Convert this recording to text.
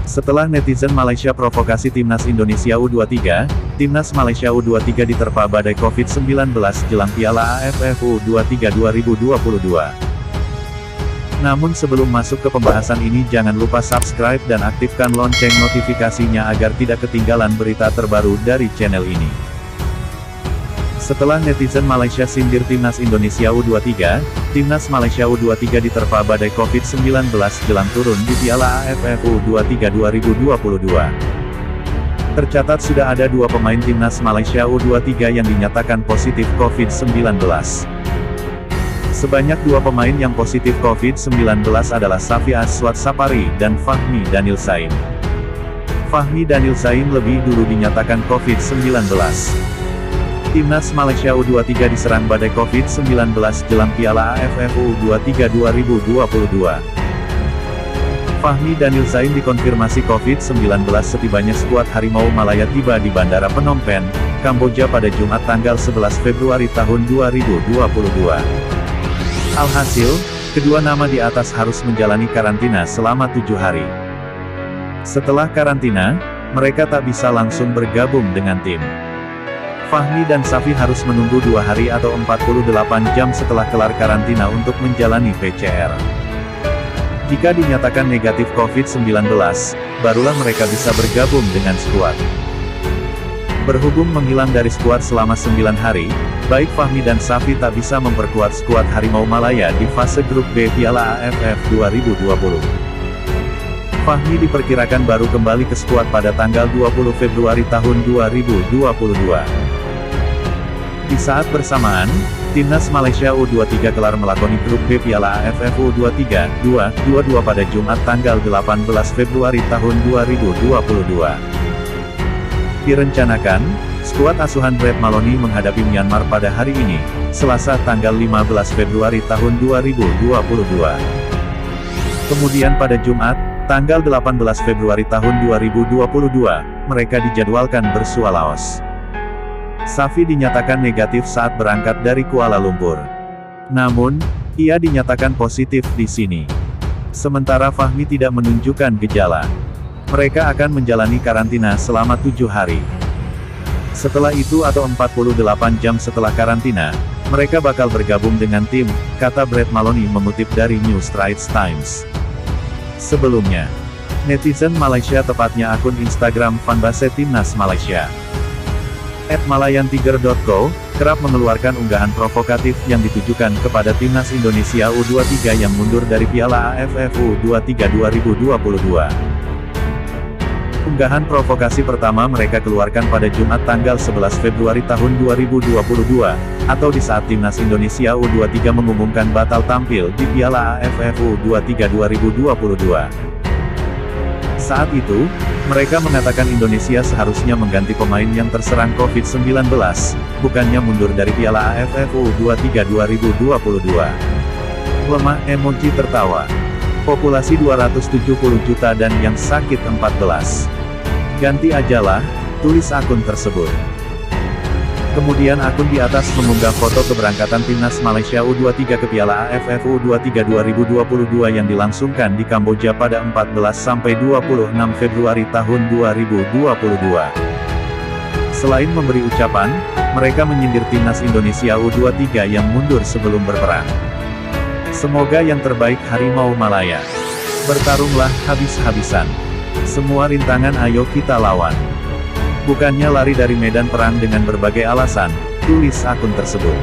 Setelah netizen Malaysia provokasi Timnas Indonesia U23, Timnas Malaysia U23 diterpa badai COVID-19 jelang Piala AFF U23 2022. Namun sebelum masuk ke pembahasan ini jangan lupa subscribe dan aktifkan lonceng notifikasinya agar tidak ketinggalan berita terbaru dari channel ini. Setelah netizen Malaysia sindir Timnas Indonesia U23, Timnas Malaysia U23 diterpa badai COVID-19 jelang turun di Piala AFF U23 2022. Tercatat sudah ada 2 pemain Timnas Malaysia U23 yang dinyatakan positif COVID-19. Sebanyak 2 pemain yang positif COVID-19 adalah Safi Aswad Sapari dan Fahmi Daniel Saim. Fahmi Daniel Saim lebih dulu dinyatakan COVID-19. Timnas Malaysia U23 diserang badai COVID-19 jelang Piala AFF U23 2022. Fahmi Daniel Saim dikonfirmasi COVID-19 setibanya skuad Harimau Malaya tiba di Bandara Phnom Penh, Kamboja pada Jumat tanggal 11 Februari tahun 2022. Alhasil, kedua nama di atas harus menjalani karantina selama 7 hari. Setelah karantina, mereka tak bisa langsung bergabung dengan tim. Fahmi dan Safi harus menunggu 2 hari atau 48 jam setelah kelar karantina untuk menjalani PCR. Jika dinyatakan negatif COVID-19, barulah mereka bisa bergabung dengan skuad. Berhubung menghilang dari skuad selama 9 hari, baik Fahmi dan Safi tak bisa memperkuat skuad Harimau Malaya di fase grup B Piala AFF 2020. Fahmi diperkirakan baru kembali ke skuad pada tanggal 20 Februari tahun 2022. Di saat bersamaan, Timnas Malaysia U23 kelar melakoni grup B Piala AFF U23 2022 pada Jumat tanggal 18 Februari tahun 2022. Direncanakan, skuad asuhan Brett Maloney menghadapi Myanmar pada hari ini, Selasa tanggal 15 Februari tahun 2022. Kemudian pada Jumat, tanggal 18 Februari tahun 2022, mereka dijadwalkan bersua Laos. Safi dinyatakan negatif saat berangkat dari Kuala Lumpur. Namun, ia dinyatakan positif di sini. Sementara Fahmi tidak menunjukkan gejala. Mereka akan menjalani karantina selama 7 hari. Setelah itu atau 48 jam setelah karantina, mereka bakal bergabung dengan tim, kata Brett Maloney mengutip dari New Straits Times. Sebelumnya, netizen Malaysia tepatnya akun Instagram fanbase Timnas Malaysia @malayantiger.co, kerap mengeluarkan unggahan provokatif yang ditujukan kepada Timnas Indonesia U23 yang mundur dari Piala AFF U23 2022. Unggahan provokasi pertama mereka keluarkan pada Jumat tanggal 11 Februari tahun 2022, atau di saat Timnas Indonesia U23 mengumumkan batal tampil di Piala AFF U23 2022. Saat itu, mereka mengatakan Indonesia seharusnya mengganti pemain yang terserang COVID-19, bukannya mundur dari Piala AFF U23 2022. Lemah emoji tertawa. Populasi 270 juta dan yang sakit 14. Ganti ajalah, tulis akun tersebut. Kemudian akun di atas mengunggah foto keberangkatan Timnas Malaysia U23 ke Piala AFF U23 2022 yang dilangsungkan di Kamboja pada 14–26 Februari tahun 2022. Selain memberi ucapan, mereka menyindir Timnas Indonesia U23 yang mundur sebelum berperang. Semoga yang terbaik Harimau Malaya. Bertarunglah habis-habisan. Semua rintangan ayo kita lawan. Bukannya lari dari medan perang dengan berbagai alasan, tulis akun tersebut.